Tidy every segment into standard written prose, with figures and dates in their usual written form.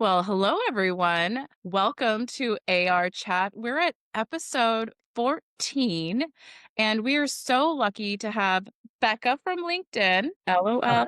Well, hello, everyone. Welcome to AR Chat. We're at episode 14, and we are so lucky to have Becca from LinkedIn, LOL.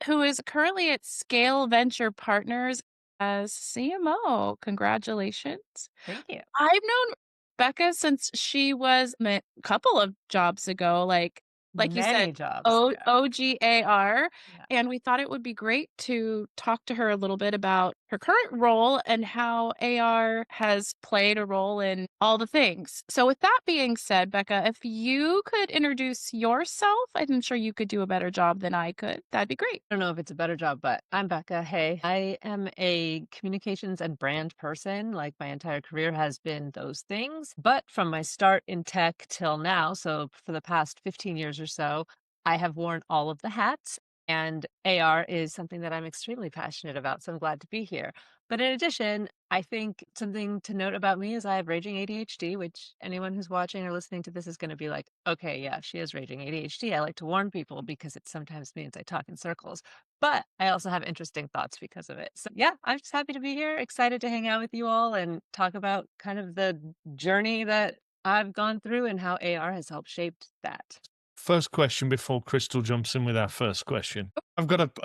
who is currently at Scale Venture Partners as CMO. Congratulations. Thank you. I've known Becca since she was a couple of jobs ago, like you said, Many jobs ago. OGAR. Yeah. And we thought it would be great to talk to her a little bit about her current role and how AR has played a role in all the things. So with that being said, Becca, if you could introduce yourself, I'm sure you could do a better job than I could. That'd be great. I don't know if it's a better job, but I'm Becca. Hey, I am a communications and brand person. Like my entire career has been those things. But from my start in tech till now, so for the past 15 years or so, I have worn all of the hats. And AR is something that I'm extremely passionate about. So I'm glad to be here. But in addition, I think something to note about me is I have raging ADHD, which anyone who's watching or listening to this is going to be like, okay, yeah, she has raging ADHD. I like to warn people because it sometimes means I talk in circles, but I also have interesting thoughts because of it. So yeah, I'm just happy to be here, excited to hang out with you all and talk about kind of the journey that I've gone through and how AR has helped shape that. First question before Crystal jumps in with our first question. I've got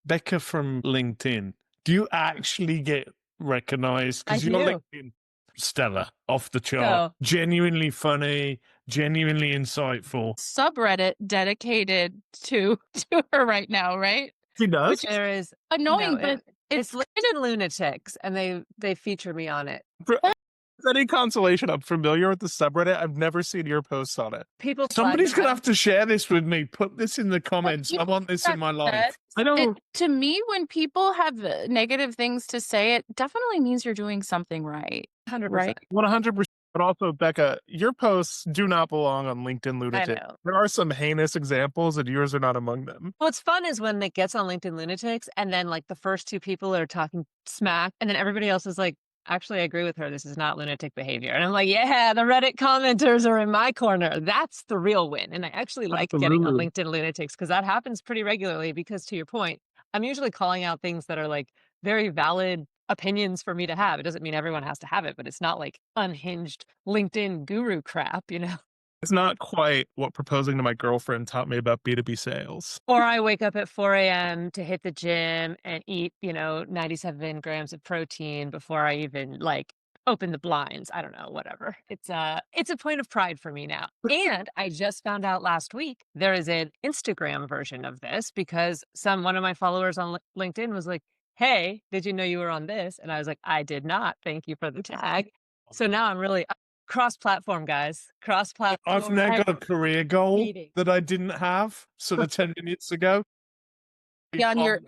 Becca from LinkedIn. Do you actually get recognized? I Because your do. LinkedIn stellar, off the chart, So genuinely funny, genuinely insightful. Subreddit dedicated to her right now, right? She does. Which is there is annoying, no, but it's LinkedIn Lunatics, and they feature me on it. Any consolation, I'm familiar with the subreddit. I've never seen your posts on it. People Somebody's flag gonna them. have to share this with me. Put this in the comments. I want this in my life. I don't. To me, when people have negative things to say, it definitely means you're doing something right. 100%. Right? 100%. But also, Becca, your posts do not belong on LinkedIn I Lunatic. know. There are some heinous examples, and yours are not among them. What's fun is when it gets on LinkedIn Lunatics and then like the first two people are talking smack and then everybody else is like, actually, I agree with her. This is not lunatic behavior. And I'm like, yeah, the Reddit commenters are in my corner. That's the real win. And I actually like getting on Absolutely. LinkedIn Lunatics because that happens pretty regularly because to your point, I'm usually calling out things that are like very valid opinions for me to have. It doesn't mean everyone has to have it, but it's not like unhinged LinkedIn guru crap, you know? It's not quite what proposing to my girlfriend taught me about B2B sales. Or I wake up at 4 a.m. to hit the gym and eat, 97 grams of protein before I even like open the blinds. I don't know, whatever. It's a point of pride for me now. And I just found out last week there is an Instagram version of this because one of my followers on LinkedIn was like, "Hey, did you know you were on this?" And I was like, "I did not. Thank you for the tag." So now I'm really cross-platform, guys. Cross-platform. I've now got a career goal Meeting. that I didn't have sort of 10 minutes ago. Be on your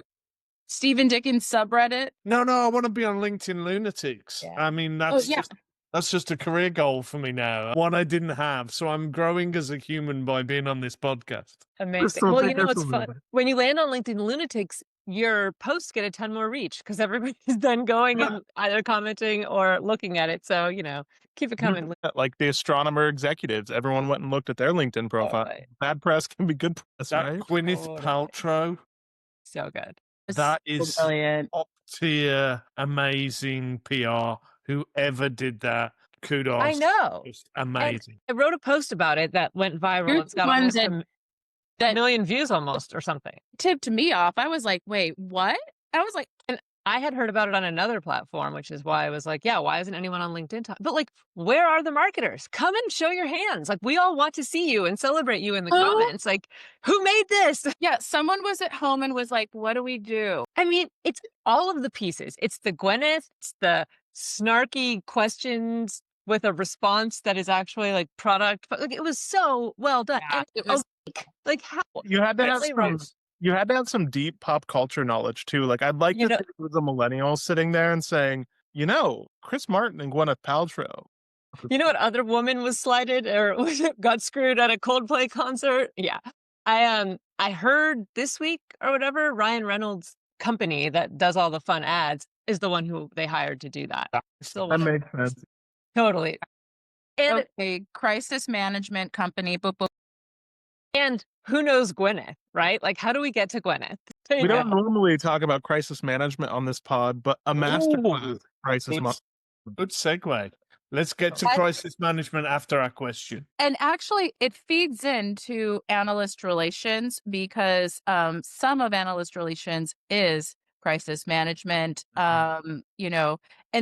Stephen Dickens subreddit. No, I want to be on LinkedIn Lunatics. Yeah. I mean, that's just a career goal for me now. One I didn't have. So I'm growing as a human by being on this podcast. Amazing. Well, you know what's fun? When you land on LinkedIn Lunatics, your posts get a ton more reach because everybody's then going and either commenting or looking at it. So, keep it coming. Like the astronomer executives, everyone went and looked at their LinkedIn profile. Totally. Bad press can be good press, right? Gwyneth Totally. Paltrow. So good. That is brilliant. top tier, amazing PR. Whoever did that, kudos. I know. Just amazing. And I wrote a post about it that went viral. It's got almost a million views almost or something. Tipped me off. I was like, wait, what? I was like, and I had heard about it on another platform, which is why I was like, yeah, why isn't anyone on LinkedIn talking? But like, where are the marketers? Come and show your hands. Like, we all want to see you and celebrate you in the comments. Like, who made this? Yeah, someone was at home and was like, what do we do? I mean, it's all of the pieces. It's the Gwyneth, it's the snarky questions with a response that is actually like product. But like, it was so well done. Yeah, And it was like how You had to have Really some, right. you had to have some deep pop culture knowledge too. Like I'd like to think it was a millennial sitting there and saying, Chris Martin and Gwyneth Paltrow. You know what other woman was slighted or got screwed at a Coldplay concert? Yeah. I heard this week or whatever, Ryan Reynolds' company that does all the fun ads is the one who they hired to do that. That makes sense. Totally. And a crisis management company. And who knows Gwyneth, right? Like, how do we get to Gwyneth? I We know. don't normally talk about crisis management on this pod, but a masterclass Ooh, crisis good, management. good segue. Let's get to I- crisis management after our question. And actually, it feeds into analyst relations because some of analyst relations is crisis management. And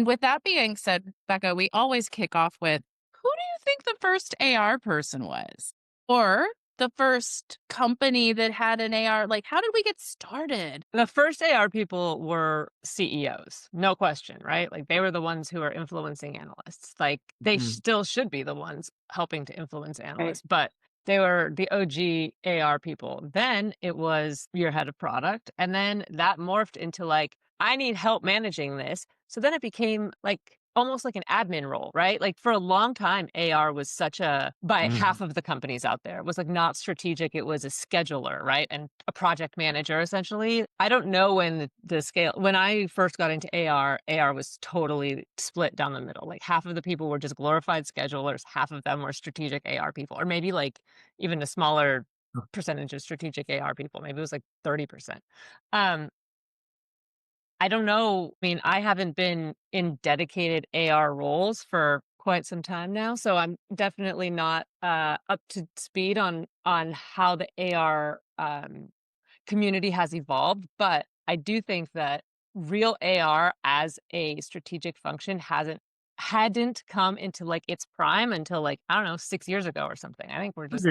with that being said, Becca, we always kick off with, who do you think the first AR person was? Or the first company that had an AR? Like, how did we get started? The first AR people were CEOs, no question, right? Like they were the ones who were influencing analysts. Like they still should be the ones helping to influence analysts, but they were the OG AR people. Then it was your head of product. And then that morphed into like, I need help managing this. So then it became like almost like an admin role, right? Like for a long time, AR was such a, by half of the companies out there, was like not strategic. It was a scheduler, right? And a project manager, essentially. I don't know when the scale, when I first got into AR was totally split down the middle. Like half of the people were just glorified schedulers, half of them were strategic AR people, or maybe like even a smaller percentage of strategic AR people. Maybe it was like 30%. I don't know. I mean, I haven't been in dedicated AR roles for quite some time now, so I'm definitely not up to speed on how the AR community has evolved. But I do think that real AR as a strategic function hadn't come into like its prime until like, I don't know, 6 years ago or something. I think we're just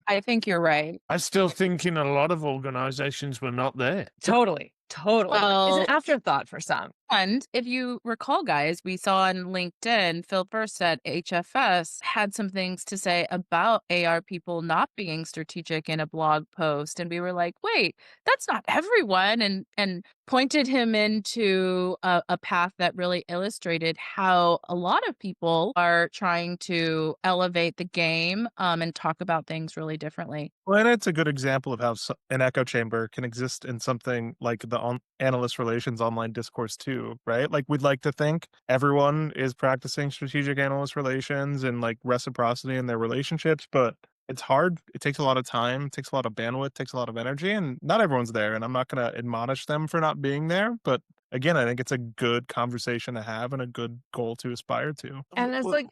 I think you're right. I still think in a lot of organizations we're not there. totally. It's Well, an afterthought for some. and if you recall, guys, we saw on LinkedIn, Phil First at HFS had some things to say about AR people not being strategic in a blog post. And we were like, wait, that's not everyone. And pointed him into a path that really illustrated how a lot of people are trying to elevate the game and talk about things really differently. Well, and it's a good example of how an echo chamber can exist in something like the analyst relations online discourse too, right? Like we'd like to think everyone is practicing strategic analyst relations and like reciprocity in their relationships, but it's hard. It takes a lot of time, takes a lot of bandwidth, takes a lot of energy, and not everyone's there. And I'm not going to admonish them for not being there, but again, I think it's a good conversation to have and a good goal to aspire to. And it's like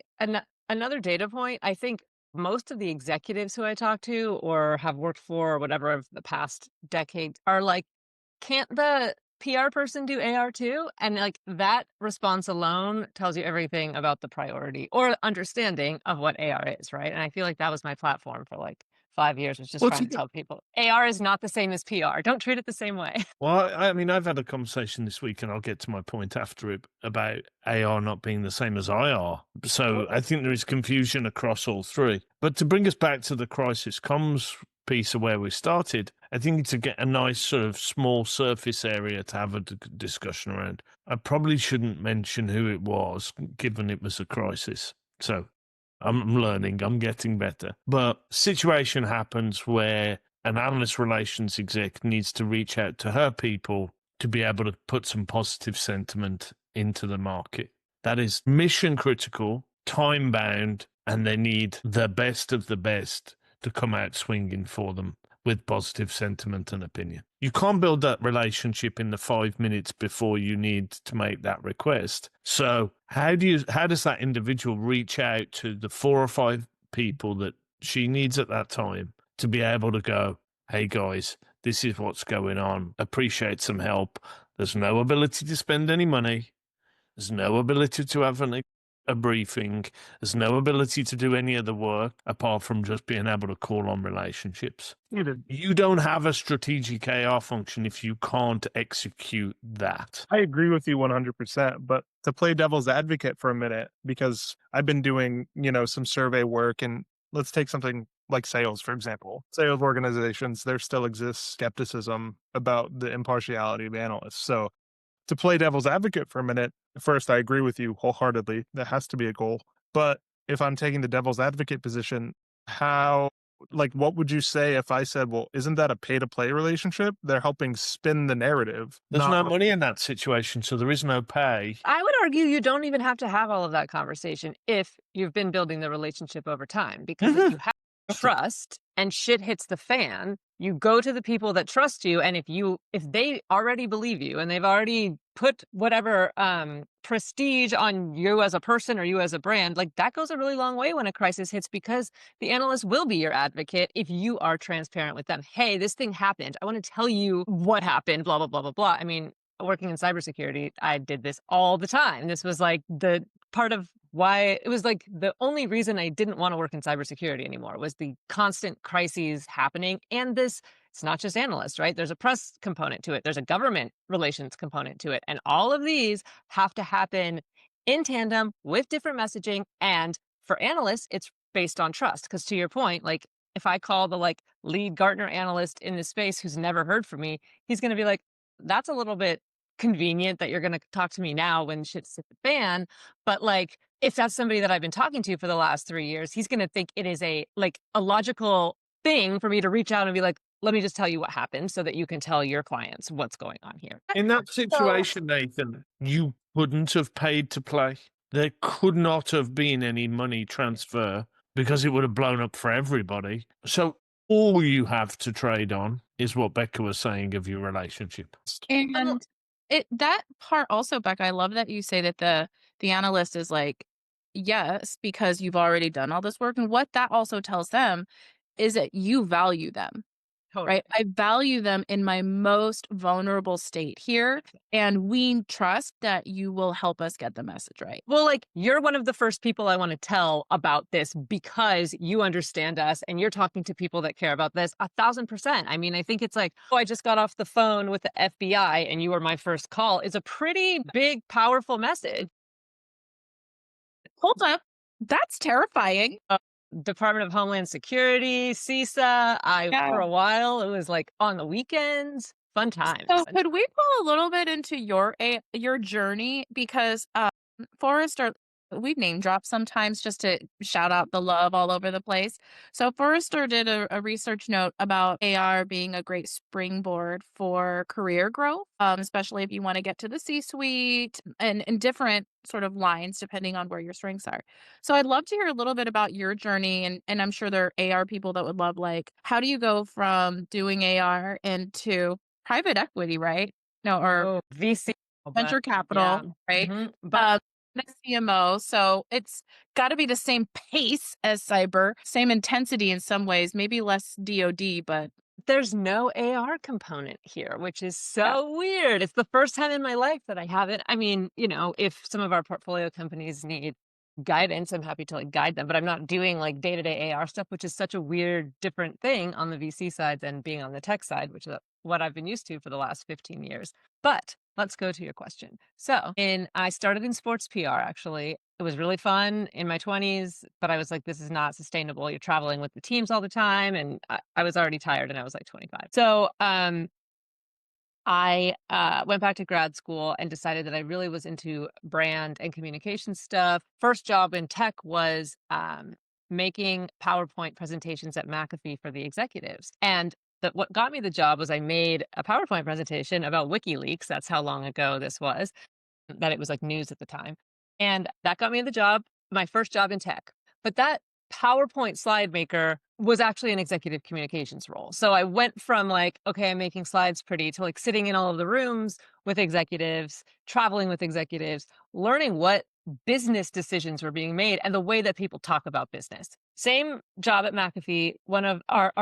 another data point. I think most of the executives who I talk to or have worked for or whatever of the past decade are like, can't the PR person do AR too? And like that response alone tells you everything about the priority or understanding of what AR is, right? And I feel like that was my platform for like 5 years, was just trying to tell people AR is not the same as PR. Don't treat it the same way. Well, I mean, I've had a conversation this week, and I'll get to my point after it, about AR not being the same as IR. So I think there is confusion across all three. But to bring us back to the crisis comms piece of where we started, I think to get a nice sort of small surface area to have a discussion around. I probably shouldn't mention who it was, given it was a crisis. So I'm learning, I'm getting better. But situation happens where an analyst relations exec needs to reach out to her people to be able to put some positive sentiment into the market. That is mission critical, time bound, and they need the best of the best to come out swinging for them with positive sentiment and opinion. You can't build that relationship in the 5 minutes before you need to make that request. So how does that individual reach out to the 4 or 5 people that she needs at that time to be able to go, hey guys, this is what's going on. Appreciate some help. There's no ability to spend any money. There's no ability to have a briefing. There's no ability to do any of the work apart from just being able to call on relationships. You don't have a strategic AR function if you can't execute that. I agree with you 100%, but to play devil's advocate for a minute, because I've been doing, some survey work, and let's take something like sales, for example. Sales organizations, there still exists skepticism about the impartiality of analysts. So to play devil's advocate for a minute, first, I agree with you wholeheartedly. That has to be a goal. But if I'm taking the devil's advocate position, what would you say if I said, well, isn't that a pay to play relationship? They're helping spin the narrative. There's no money in that situation, so there is no pay. I would argue you don't even have to have all of that conversation if you've been building the relationship over time, because if you have trust and shit hits the fan, You go to the people that trust you, and if they already believe you and they've already put whatever prestige on you as a person or you as a brand, like that goes a really long way when a crisis hits, because the analyst will be your advocate if you are transparent with them. Hey, this thing happened. I want to tell you what happened, blah, blah, blah, blah, blah. I mean, working in cybersecurity, I did this all the time. This was like the part of why it was like the only reason I didn't want to work in cybersecurity anymore was the constant crises happening. And it's not just analysts, right? There's a press component to it. There's a government relations component to it. And all of these have to happen in tandem with different messaging. And for analysts, it's based on trust. Because to your point, like if I call the like lead Gartner analyst in this space who's never heard from me, he's going to be like, that's a little bit convenient that you're going to talk to me now when shit's hit the fan. But like, if that's somebody that I've been talking to for the last 3 years, he's going to think it is a logical thing for me to reach out and be like, let me just tell you what happened so that you can tell your clients what's going on here. In that situation, Nathan, you couldn't have paid to play. There could not have been any money transfer because it would have blown up for everybody. So all you have to trade on is what Becca was saying of your relationship. And that part also, Becca, I love that you say that the analyst is like, yes, because you've already done all this work. And what that also tells them is that you value them. Totally. Right. I value them in my most vulnerable state here. And we trust that you will help us get the message right. Well, like you're one of the first people I want to tell about this because you understand us and you're talking to people that care about this 1,000%. I mean, I think it's like, oh, I just got off the phone with the FBI and you were my first call. It's a pretty big, powerful message. Hold up. That's terrifying. Department of Homeland Security, CISA. For a while, it was like on the weekends, fun times. So could we pull a little bit into your journey? Because Forrester, we name drop sometimes just to shout out the love all over the place. So Forrester did a research note about AR being a great springboard for career growth, especially if you want to get to the C-suite and in different sort of lines depending on where your strengths are. So I'd love to hear a little bit about your journey, and I'm sure there are AR people that would love, like, how do you go from doing AR into private equity, right? No, or VC, venture capital, right? But a CMO, so it's got to be the same pace as cyber, same intensity in some ways, maybe less DoD, but there's no AR component here, which is so weird. It's the first time in my life that I haven't. I mean, if some of our portfolio companies need guidance, I'm happy to like guide them, but I'm not doing like day-to-day AR stuff, which is such a weird, different thing on the VC side than being on the tech side, which is what I've been used to for the last 15 years. But let's go to your question. So I started in sports PR, actually. It was really fun in my 20s, but I was like, this is not sustainable. You're traveling with the teams all the time. And I was already tired and I was like 25. So I went back to grad school and decided that I really was into brand and communication stuff. First job in tech was making PowerPoint presentations at McAfee for the executives. And what got me the job was I made a PowerPoint presentation about WikiLeaks. That's how long ago this was, that it was like news at the time. And that got me the job, my first job in tech. But that PowerPoint slide maker was actually an executive communications role. So I went from like, okay, I'm making slides pretty, to like sitting in all of the rooms with executives, traveling with executives, learning what business decisions were being made and the way that people talk about business. Same job at McAfee. One of our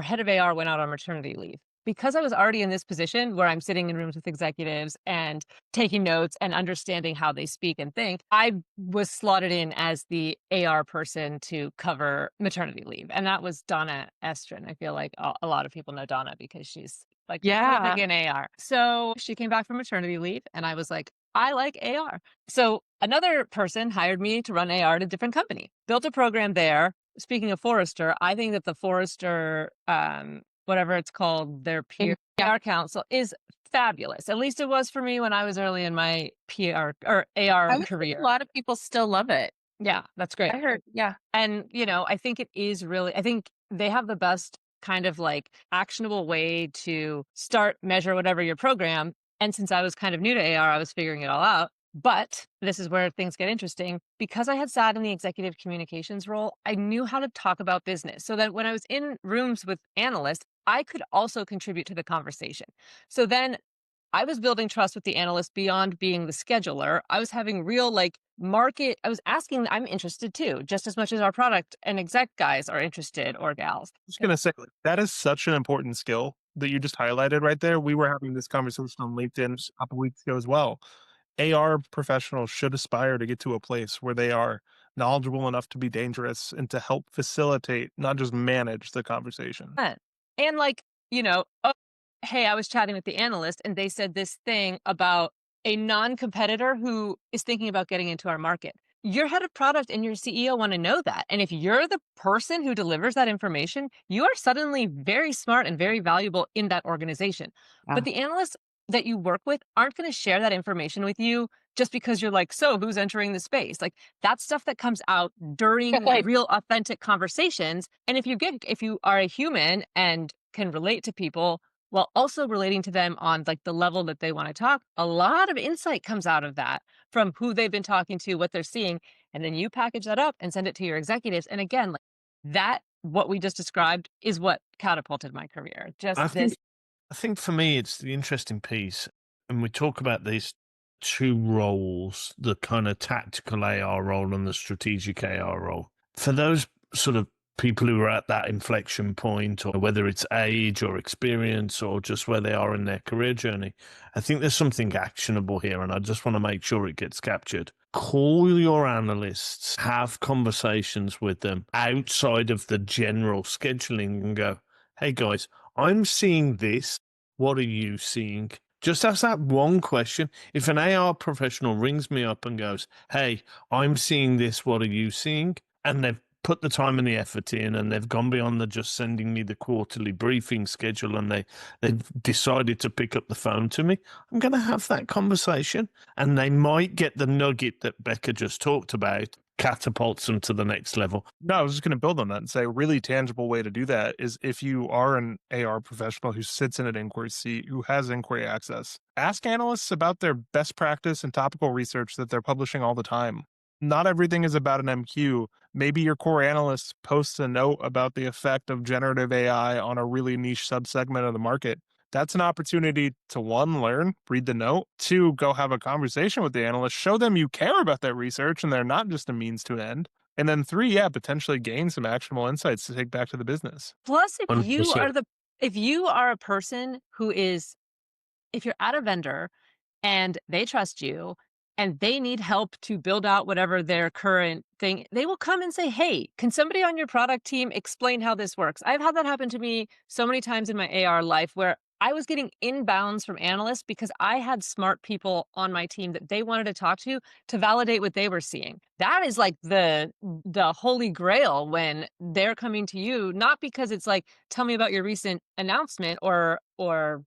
head of AR went out on maternity leave. Because I was already in this position where I'm sitting in rooms with executives and taking notes and understanding how they speak and think, I was slotted in as the AR person to cover maternity leave. And that was Donna Estrin. I feel like a lot of people know Donna because she's like perfect in AR. So she came back from maternity leave and I was like, I like AR. So another person hired me to run AR at a different company, built a program there. Speaking of Forrester, I think that the Forrester, whatever it's called, their PR council is fabulous. At least it was for me when I was early in my PR or AR career. A lot of people still love it. Yeah, that's great. I heard, yeah. And, I think it is really, I think they have the best kind of like actionable way to start, measure whatever your program. And since I was kind of new to AR, I was figuring it all out. But this is where things get interesting. Because I had sat in the executive communications role, I knew how to talk about business. So that when I was in rooms with analysts, I could also contribute to the conversation. So then I was building trust with the analyst beyond being the scheduler. I was having real like market, I was asking, I'm interested too, just as much as our product and exec guys are interested or gals. Just gonna say, like, that is such an important skill that you just highlighted right there. We were having this conversation on LinkedIn a couple weeks ago as well. AR professionals should aspire to get to a place where they are knowledgeable enough to be dangerous and to help facilitate, not just manage the conversation. Yeah. And like, oh, hey, I was chatting with the analyst and they said this thing about a non-competitor who is thinking about getting into our market. Your head of product and your CEO want to know that. And if you're the person who delivers that information, you are suddenly very smart and very valuable in that organization. But the analysts that you work with aren't going to share that information with you just because you're like, so who's entering the space? Like that's stuff that comes out during Right. real authentic conversations. And if you are a human and can relate to people while also relating to them on like the level that they want to talk, a lot of insight comes out of that from who they've been talking to, what they're seeing. And then you package that up and send it to your executives. And again, like that, what we just described is what catapulted my career. Just I this. think I think for me, it's the interesting piece, and we talk about these two roles, the kind of tactical AR role and the strategic AR role. For those sort of people who are at that inflection point, or whether it's age or experience or just where they are in their career journey, I think there's something actionable here, and I just want to make sure it gets captured. Call your analysts, have conversations with them outside of the general scheduling and go, hey guys, I'm seeing this. What are you seeing? Just ask that one question. If an AR professional rings me up and goes, hey, I'm seeing this, what are you seeing? And they've put the time and the effort in and they've gone beyond the just sending me the quarterly briefing schedule and they've decided to pick up the phone to me, I'm going to have that conversation and they might get the nugget that Becca just talked about, catapults them to the next level. No, I was just going to build on that and say a really tangible way to do that is if you are an AR professional who sits in an inquiry seat, who has inquiry access, ask analysts about their best practice and topical research that they're publishing all the time. Not everything is about an MQ. Maybe your core analyst posts a note about the effect of generative AI on a really niche subsegment of the market. That's an opportunity to one, learn, read the note, two, go have a conversation with the analyst, show them you care about that research and they're not just a means to an end. And then three, yeah, potentially gain some actionable insights to take back to the business. Plus, 100%. if you are a person who is, if you're at a vendor and they trust you and they need help to build out whatever their current thing, they will come and say, hey, can somebody on your product team explain how this works? I've had that happen to me so many times in my AR life where I was getting inbounds from analysts because I had smart people on my team that they wanted to talk to validate what they were seeing. That is like the holy grail when they're coming to you, not because it's like, tell me about your recent announcement or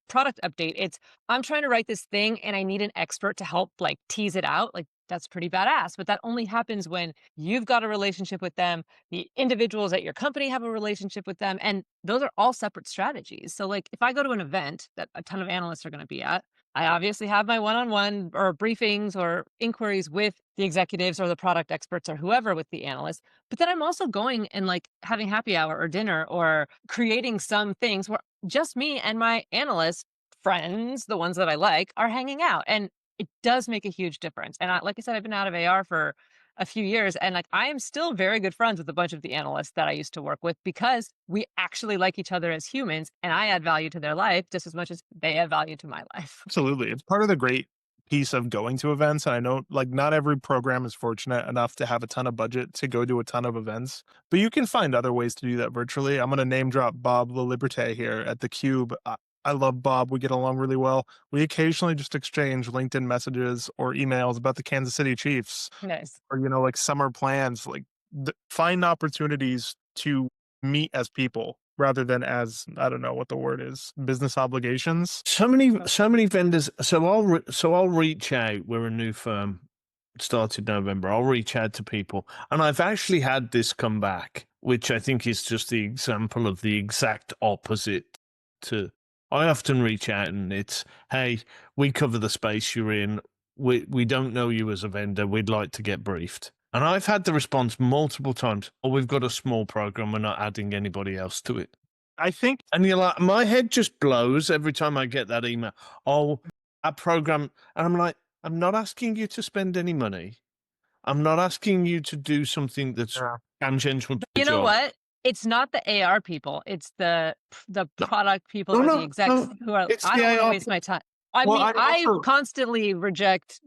product update. It's, I'm trying to write this thing and I need an expert to help like tease it out. Like that's pretty badass. But that only happens when you've got a relationship with them, the individuals at your company have a relationship with them, and those are all separate strategies. So like if I go to an event that a ton of analysts are going to be at, I obviously have my one-on-one or briefings or inquiries with the executives or the product experts or whoever with the analysts. But then I'm also going and like having happy hour or dinner or creating some things where just me and my analyst friends, the ones that I like, are hanging out. And it does make a huge difference. And like I said, I've been out of AR for a few years and like I am still very good friends with a bunch of the analysts that I used to work with because we actually like each other as humans and I add value to their life just as much as they add value to my life. Absolutely. It's part of the great piece of going to events. And I know like not every program is fortunate enough to have a ton of budget to go to a ton of events, but you can find other ways to do that virtually. I'm going to name drop Bob LaLiberte here at the Cube. I love Bob. We get along really well. We occasionally just exchange LinkedIn messages or emails about the Kansas City Chiefs Nice. or, you know, like summer plans, like find opportunities to meet as people rather than as, I don't know what the word is, business obligations. So many vendors. So I'll reach out. We're a new firm, started November. I'll reach out to people, and I've actually had this come back, which I think is just the example of the exact opposite. To I often reach out, and it's, hey, we cover the space you're in. We don't know you as a vendor. We'd like to get briefed. And I've had the response multiple times, oh, we've got a small program. We're not adding anybody else to it. I think, And you're like, my head just blows every time I get that email. Oh, a program. And I'm like, I'm not asking you to spend any money. I'm not asking you to do something that's yeah. tangential to the You know job. what? It's not the AR people. It's the No, product people no, or the no, execs no. who are. It's I the don't want to AR. waste my time. I Well, mean, I I also, constantly reject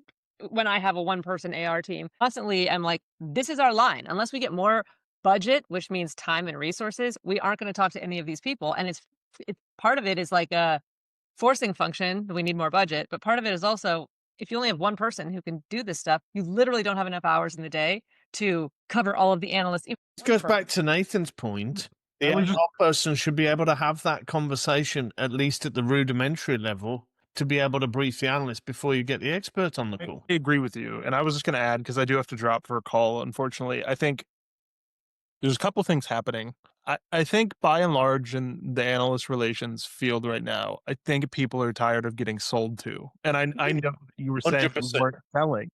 when I have a one-person AR team. Constantly, I'm like, this is our line. Unless we get more budget, which means time and resources, we aren't going to talk to any of these people. And it's part of it is like a forcing function. We need more budget, but part of it is also if you only have one person who can do this stuff, you literally don't have enough hours in the day to cover all of the analysts. This goes back to Nathan's point. The I was just, AR person should be able to have that conversation, at least at the rudimentary level, to be able to brief the analyst before you get the expert on the call. I agree with you. And I was just going to add, because I do have to drop for a call, unfortunately. I think there's a couple things happening. I think by and large in the analyst relations field right now, I think people are tired of getting sold to. And I know you were saying you 100%. weren't selling.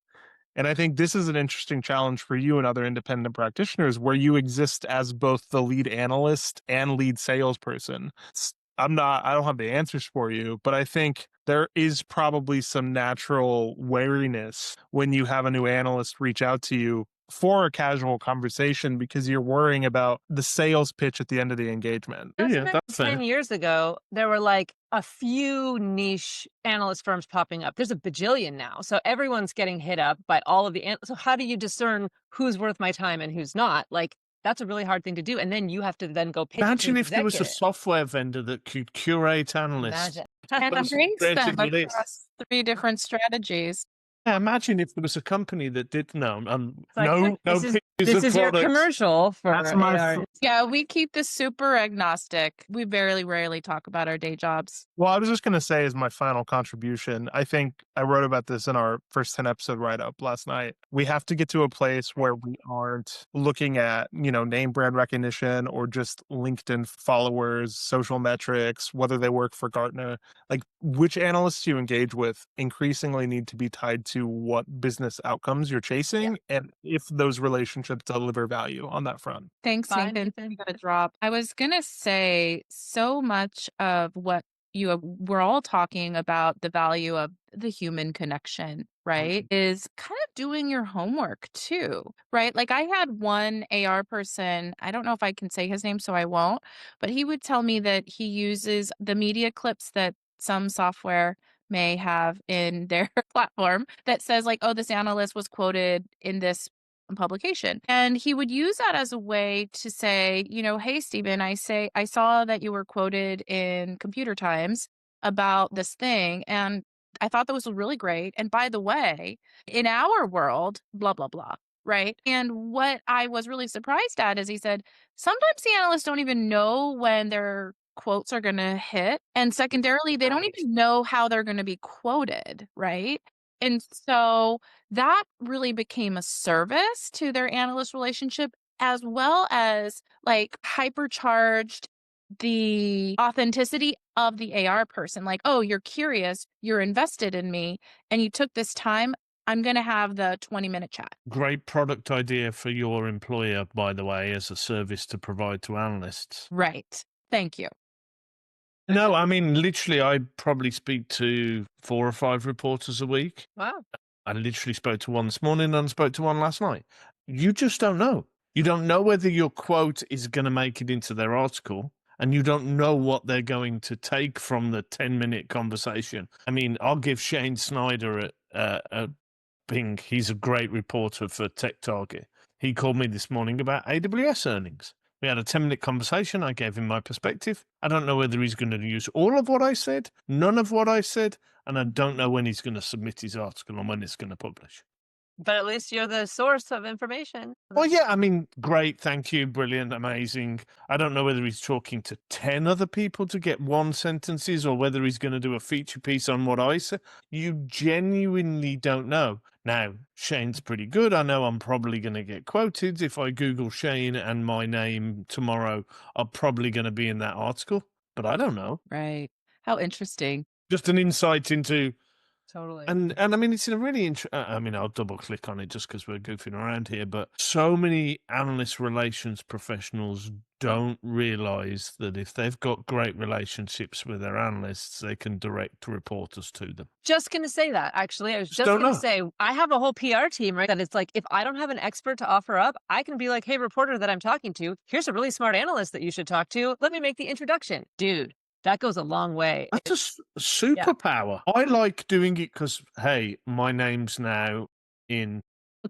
And I think this is an interesting challenge for you and other independent practitioners where you exist as both the lead analyst and lead salesperson. I don't have the answers for you, but I think there is probably some natural wariness when you have a new analyst reach out to you for a casual conversation because you're worrying about the sales pitch at the end of the engagement. Yeah, that's 10 fair. years ago, there were like a few niche analyst firms popping up. There's a bajillion now. So everyone's getting hit up by all of the. So how do you discern who's worth my time and who's not? Like, that's a really hard thing to do. And then you have to then go pitch to Imagine the if there was a executive. software vendor that could curate analysts. Imagine. And ranks them Creative list. across 3 different strategies. Yeah, imagine if there was a company that did no, It's like, no this is, pictures this of is your products. commercial for That's my AR. Yeah, we keep this super agnostic. We very rarely talk about our day jobs. Well, I was just going to say as my final contribution, I think I wrote about this in our first 10 episode write-up last night. We have to get to a place where we aren't looking at, name brand recognition or just LinkedIn followers, social metrics, whether they work for Gartner. Like which analysts you engage with increasingly need to be tied to what business outcomes you're chasing and if those relationships deliver value on that front. Thanks, Bye, Nathan. Nathan. You gotta drop. I was gonna say so much of what we're all talking about the value of the human connection, right? Is kind of doing your homework too, right? Like I had one AR person, I don't know if I can say his name, so I won't, but he would tell me that he uses the media clips that some software may have in their platform that says like, oh, this analyst was quoted in this publication. And he would use that as a way to say, hey, Stephen, I saw that you were quoted in Computer Times about this thing. And I thought that was really great. And by the way, in our world, blah, blah, blah. Right. And what I was really surprised at is he said, sometimes the analysts don't even know when their quotes are going to hit. And secondarily, they don't even know how they're going to be quoted. Right. And so that really became a service to their analyst relationship, as well as like hypercharged the authenticity of the AR person. Like, oh, you're curious, you're invested in me, and you took this time. I'm going to have the 20-minute chat. Great product idea for your employer, by the way, as a service to provide to analysts. Right. Thank you. No, I mean, literally, I probably speak to 4 or 5 reporters a week. Wow. I literally spoke to one this morning and spoke to one last night. You just don't know. You don't know whether your quote is going to make it into their article, and you don't know what they're going to take from the 10-minute conversation. I mean, I'll give Shane Snyder a ping. He's a great reporter for Tech Target. He called me this morning about AWS earnings. We had a 10-minute conversation. I gave him my perspective. I don't know whether he's going to use all of what I said, none of what I said, and I don't know when he's going to submit his article and when it's going to publish. But at least you're the source of information. Well, yeah, I mean, great, thank you, brilliant, amazing. I don't know whether he's talking to 10 other people to get one sentences or whether he's going to do a feature piece on what I said. You genuinely don't know. Now, Shane's pretty good. I know I'm probably going to get quoted. If I Google Shane and my name tomorrow, I'm probably going to be in that article, but I don't know. Right. How interesting. Just an insight into Totally. And I mean, it's a really I mean, I'll double click on it just because we're goofing around here, but so many analyst relations professionals don't realize that if they've got great relationships with their analysts, they can direct reporters to them. Just going to say that, actually. I was just don't going to know. say, I have a whole PR team, right? That it's like, if I don't have an expert to offer up, I can be like, hey, reporter that I'm talking to, here's a really smart analyst that you should talk to. Let me make the introduction. Dude, that goes a long way. That's a superpower. I like doing it because, hey, my name's now in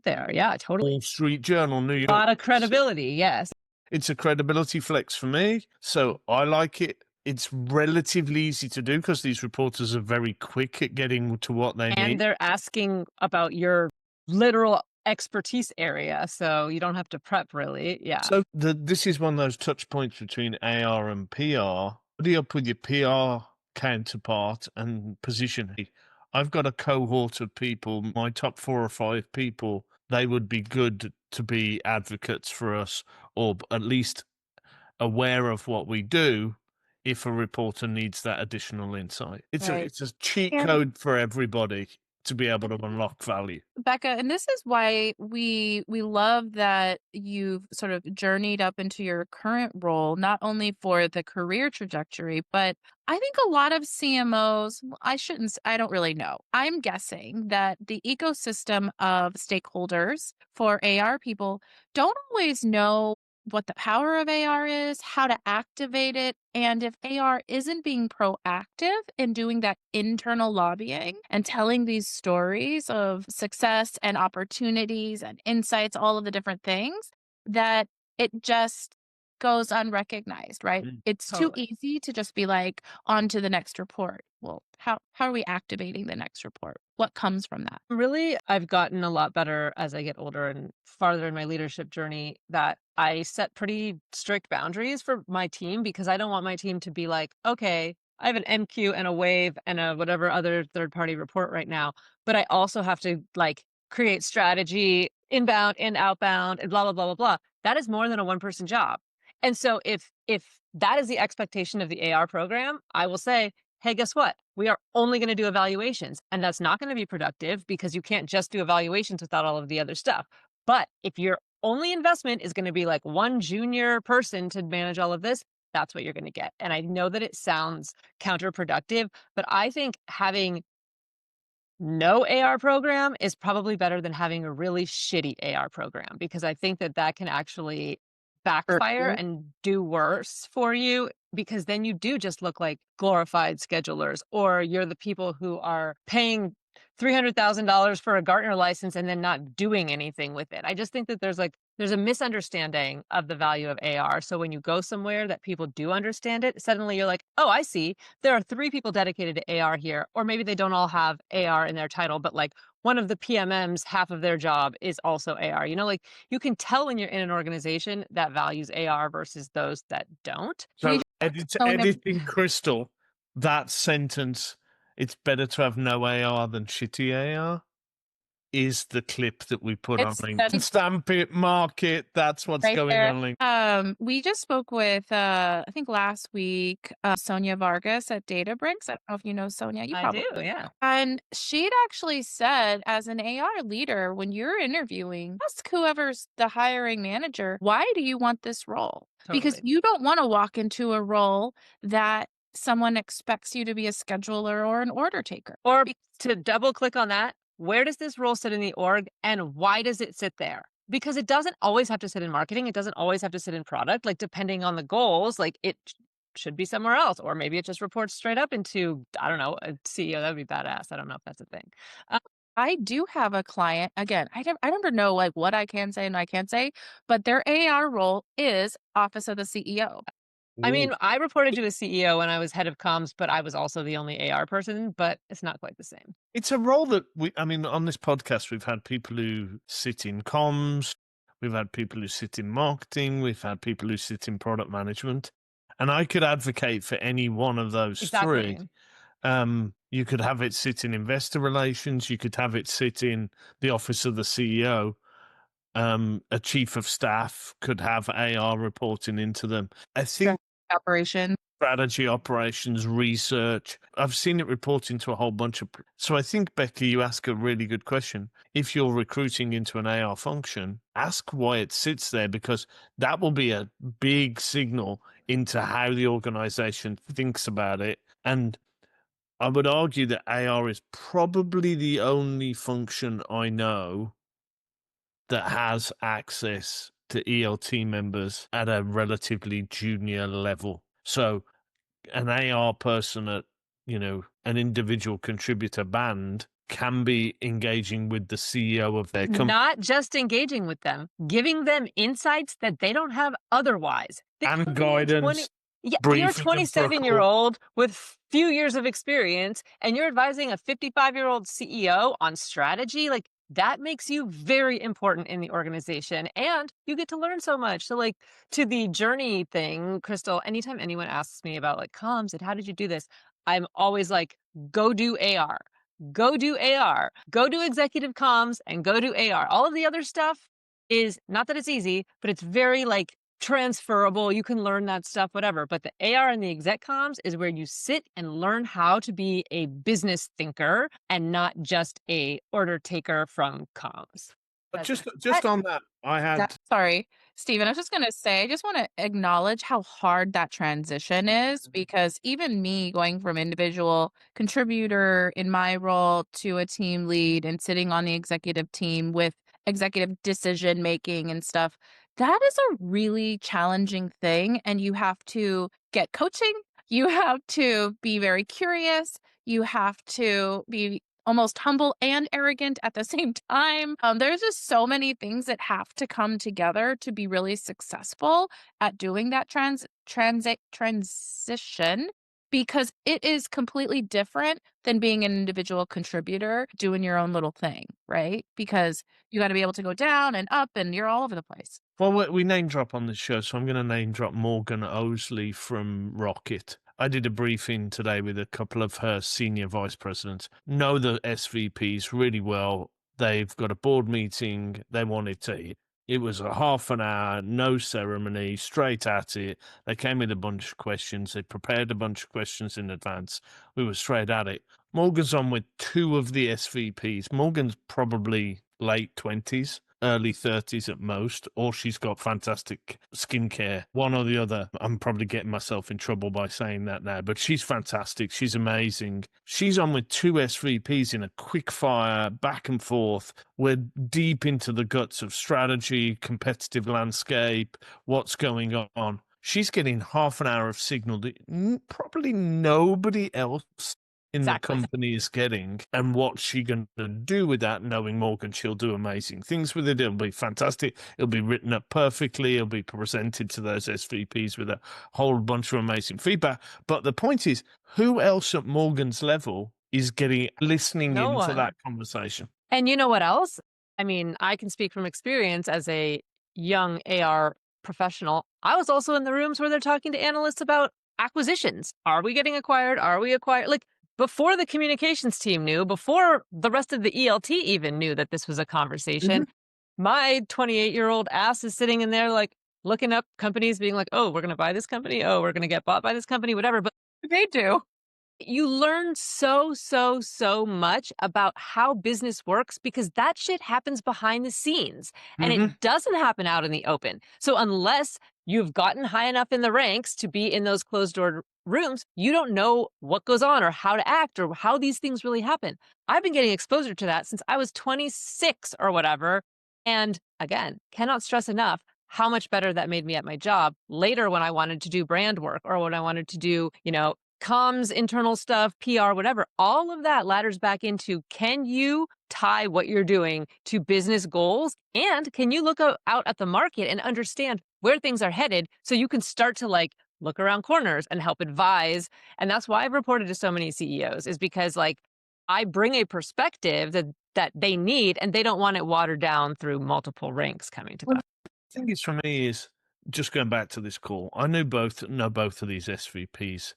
There. Yeah, totally. Wall Street Journal, New A York. lot of credibility. Yes. It's a credibility flex for me. So I like it. It's relatively easy to do because these reporters are very quick at getting to what they need. And they're asking about your literal expertise area, so you don't have to prep really. Yeah. So this is one of those touch points between AR and PR. Buddy up with your PR counterpart and position. I've got a cohort of people, my top 4 or 5 people, they would be good to be advocates for us, or at least aware of what we do if a reporter needs that additional insight. It's Right. it's a cheat And- code for everybody to be able to unlock value. Becca, and this is why we love that you've sort of journeyed up into your current role, not only for the career trajectory, but I think a lot of CMOs, I don't really know. I'm guessing that the ecosystem of stakeholders for AR people don't always know what the power of AR is, how to activate it, and if AR isn't being proactive in doing that internal lobbying and telling these stories of success and opportunities and insights, all of the different things, that it just goes unrecognized, right? It's too Totally. easy to just be like, on to the next report. Well, how are we activating the next report? What comes from that? Really, I've gotten a lot better as I get older and farther in my leadership journey, that I set pretty strict boundaries for my team, because I don't want my team to be like, okay, I have an MQ and a wave and a whatever other third party report right now, but I also have to like create strategy inbound and outbound and blah blah blah blah blah. That is more than a one-person job. And so if that is the expectation of the AR program, I will say, hey, guess what? We are only going to do evaluations, and that's not going to be productive because you can't just do evaluations without all of the other stuff. But if your only investment is going to be like one junior person to manage all of this, that's what you're going to get. And I know that it sounds counterproductive, but I think having no AR program is probably better than having a really shitty AR program, because I think that that can actually backfire Sure. and do worse for you, because then you do just look like glorified schedulers, or you're the people who are paying $300,000 for a Gartner license and then not doing anything with it. I just think that there's a misunderstanding of the value of AR. So when you go somewhere that people do understand it, suddenly you're like, oh, I see. There are 3 people dedicated to AR here, or maybe they don't all have AR in their title, but like one of the PMMs, half of their job is also AR. You know, like you can tell when you're in an organization that values AR versus those that don't. So Oh, and editing Crystal, that sentence, it's better to have no AR than shitty AR, is the clip that we put on It's LinkedIn. Stamp it, mark it. That's what's right going there. on LinkedIn. We just spoke with, I think last week, Sonia Vargas at Databricks. I don't know if you know Sonia. You I probably do, yeah. And she'd actually said, as an AR leader, when you're interviewing, ask whoever's the hiring manager, why do you want this role? Because Totally. you don't want to walk into a role that someone expects you to be a scheduler or an order taker. Or to double click on that, where does this role sit in the org and why does it sit there? Because it doesn't always have to sit in marketing. It doesn't always have to sit in product. Like depending on the goals, like it should be somewhere else. Or maybe it just reports straight up into, I don't know, a CEO. That would be badass. I don't know if that's a thing. I do have a client. Again, I never know like what I can say and I can't say, but their AR role is Office of the CEO. I mean, I reported to a CEO when I was head of comms, but I was also the only AR person, but it's not quite the same. It's a role that I mean, on this podcast, we've had people who sit in comms, we've had people who sit in marketing, we've had people who sit in product management. And I could advocate for any one of those Exactly. 3. You could have it sit in investor relations, you could have it sit in the office of the CEO. A chief of staff could have AR reporting into them. I think Operation. strategy, operations, research. I've seen it reporting to a whole bunch of. So I think, Becca, you ask a really good question. If you're recruiting into an AR function, ask why it sits there, because that will be a big signal into how the organization thinks about it. And I would argue that AR is probably the only function I know that has access to ELT members at a relatively junior level. So an AR person at, an individual contributor band can be engaging with the CEO of their company. Not just engaging with them, giving them insights that they don't have otherwise. And guidance, Yeah, you're a briefing them for a 27-year-old with few years of experience, and you're advising a 55-year-old CEO on strategy. Like, that makes you very important in the organization, and you get to learn so much. So, like, to the journey thing, Crystal, anytime anyone asks me about like comms and how did you do this, I'm always like, go do AR. Go do AR. Go do executive comms and go do AR. All of the other stuff is not that it's easy, but it's very like transferable. You can learn that stuff, whatever. But the AR and the exec comms is where you sit and learn how to be a business thinker and not just a order taker from comms. But just on that, I had. Sorry, Stephen, I was just going to say, I just want to acknowledge how hard that transition is, because even me going from individual contributor in my role to a team lead and sitting on the executive team with executive decision making and stuff, that is a really challenging thing. And you have to get coaching. You have to be very curious. You have to be almost humble and arrogant at the same time. There's just so many things that have to come together to be really successful at doing that transition, because it is completely different than being an individual contributor doing your own little thing, right? Because you got to be able to go down and up, and you're all over the place. Well, we name drop on this show, so I'm going to name drop Morgan Osley from Rocket. I did a briefing today with a couple of her senior vice presidents. Know the SVPs really well. They've got a board meeting. They wanted to. It was a half an hour, no ceremony, straight at it. They came with a bunch of questions. They prepared a bunch of questions in advance. We were straight at it. Morgan's on with two of the SVPs. Morgan's probably late 20s. Early 30s at most, or she's got fantastic skincare. One or the other. I'm probably getting myself in trouble by saying that now, but she's fantastic. She's amazing. She's on with two SVPs in a quick fire, back and forth. We're deep into the guts of strategy, competitive landscape, what's going on. She's getting half an hour of signal that probably nobody else in the company is getting. And what's she going to do with that? Knowing Morgan, she'll do amazing things with it. It'll be fantastic. It'll be written up perfectly. It'll be presented to those SVPs with a whole bunch of amazing feedback. But the point is, who else at Morgan's level is listening into that conversation? And you know what else? I mean, I can speak from experience as a young AR professional. I was also in the rooms where they're talking to analysts about acquisitions. Are we getting acquired? Are we acquired? Like, before the communications team knew, before the rest of the ELT even knew that this was a conversation, my 28-year-old ass is sitting in there like looking up companies being like, oh, we're going to buy this company. Oh, we're going to get bought by this company, whatever. But they do. You learn so much about how business works, because that shit happens behind the scenes and it doesn't happen out in the open. So unless you've gotten high enough in the ranks to be in those closed door rooms, you don't know what goes on or how to act or how these things really happen. I've been getting exposure to that since I was 26 or whatever. And again, cannot stress enough how much better that made me at my job later when I wanted to do brand work or when I wanted to do, comms, internal stuff, PR, whatever. All of that ladders back into, can you tie what you're doing to business goals? And can you look out at the market and understand where things are headed so you can start to look around corners and help advise? And that's why I've reported to so many CEOs, is because I bring a perspective that they need, and they don't want it watered down through multiple ranks coming to them. The thing is, for me, is just going back to this call. I know both of these SVPs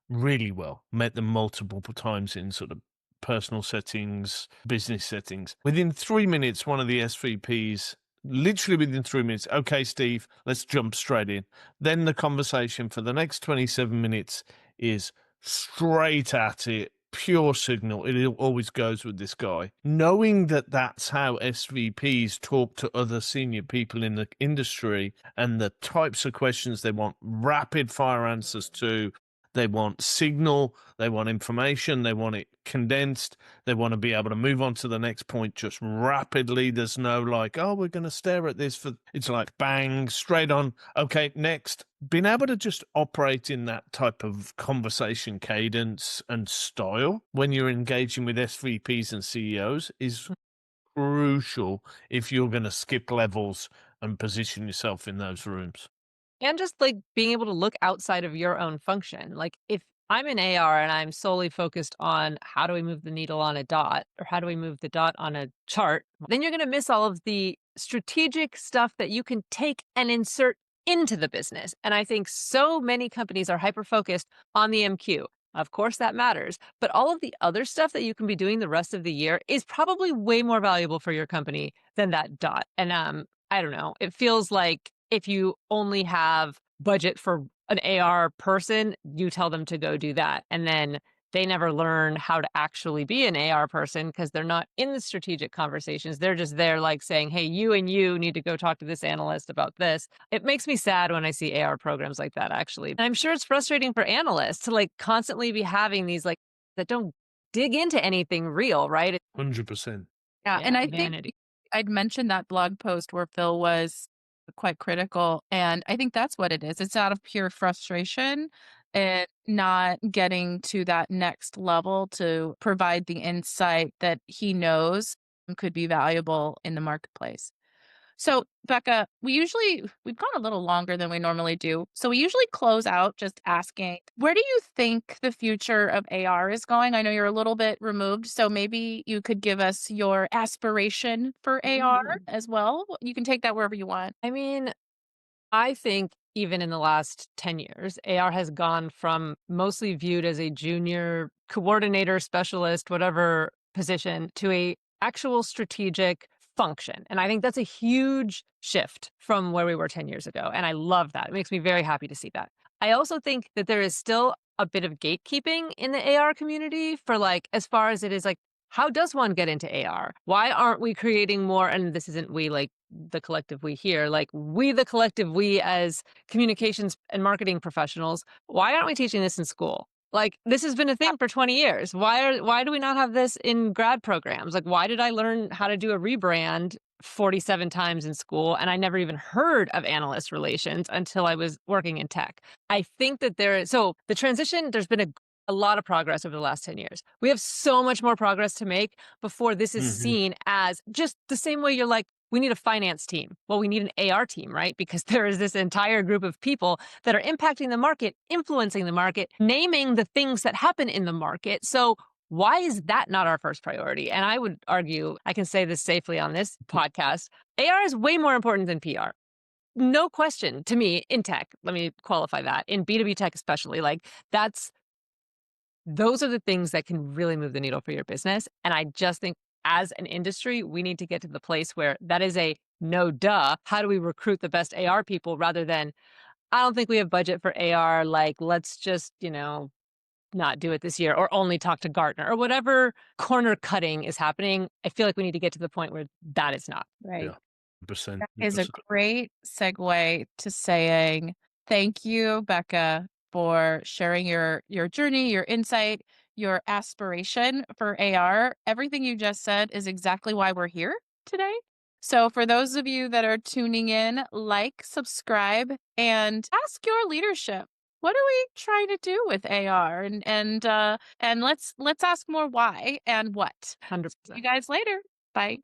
really well, met them multiple times in sort of personal settings, business settings. Within 3 minutes, one of the SVPs literally within 3 minutes. Okay, Steve, let's jump straight in. Then the conversation for the next 27 minutes is straight at it, pure signal. It always goes with this guy. Knowing that that's how SVPs talk to other senior people in the industry and the types of questions they want rapid fire answers to, they want signal, they want information, they want it condensed, they want to be able to move on to the next point just rapidly. There's no like, oh, we're going to stare at this for, it's like bang, straight on. Okay, next. Being able to just operate in that type of conversation cadence and style when you're engaging with SVPs and CEOs is crucial if you're going to skip levels and position yourself in those rooms. And just like being able to look outside of your own function. Like if I'm in AR and I'm solely focused on how do we move the needle on a dot or how do we move the dot on a chart, then you're going to miss all of the strategic stuff that you can take and insert into the business. And I think so many companies are hyper focused on the MQ. Of course, that matters. But all of the other stuff that you can be doing the rest of the year is probably way more valuable for your company than that dot. And I don't know. It feels like if you only have budget for an AR person, you tell them to go do that. And then they never learn how to actually be an AR person because they're not in the strategic conversations. They're just there like saying, hey, you and you need to go talk to this analyst about this. It makes me sad when I see AR programs like that, actually. And I'm sure it's frustrating for analysts to like constantly be having these like that don't dig into anything real, right? 100%. Yeah, and I think Vanity. I'd mentioned that blog post where Phil was quite critical, and I think that's what it is. It's out of pure frustration and not getting to that next level to provide the insight that he knows could be valuable in the marketplace. So, Becca, we've gone a little longer than we normally do. So we usually close out just asking, where do you think the future of AR is going? I know you're a little bit removed, so maybe you could give us your aspiration for AR as well. You can take that wherever you want. I mean, I think even in the last 10 years, AR has gone from mostly viewed as a junior coordinator, specialist, whatever position to a actual strategic function. And I think that's a huge shift from where we were 10 years ago. And I love that. It makes me very happy to see that. I also think that there is still a bit of gatekeeping in the AR community for like, as far as it is like, how does one get into AR? Why aren't we creating more? And this isn't we like the collective we here, like we, the collective we as communications and marketing professionals, why aren't we teaching this in school? Like this has been a thing for 20 years. Why do we not have this in grad programs? Like why did I learn how to do a rebrand 47 times in school and I never even heard of analyst relations until I was working in tech? I think that so the transition, there's been a lot of progress over the last 10 years. We have so much more progress to make before this is seen as just the same way you're like, we need a finance team. Well, we need an AR team, right? Because there is this entire group of people that are impacting the market, influencing the market, naming the things that happen in the market. So why is that not our first priority? And I would argue, I can say this safely on this podcast, AR is way more important than PR. No question to me in tech. Let me qualify that. In B2B tech especially, like those are the things that can really move the needle for your business. And I just think as an industry, we need to get to the place where that is a no duh. How do we recruit the best AR people rather than, I don't think we have budget for AR. Like, let's just, not do it this year or only talk to Gartner or whatever corner cutting is happening. I feel like we need to get to the point where that is not. Right. Yeah. Percent. That is a great segue to saying thank you, Becca, for sharing your journey, your insight, your aspiration for AR. Everything you just said is exactly why we're here today. So for those of you that are tuning in, like, subscribe, and ask your leadership, what are we trying to do with AR? And let's ask more why and what. 100%. See you guys later. Bye.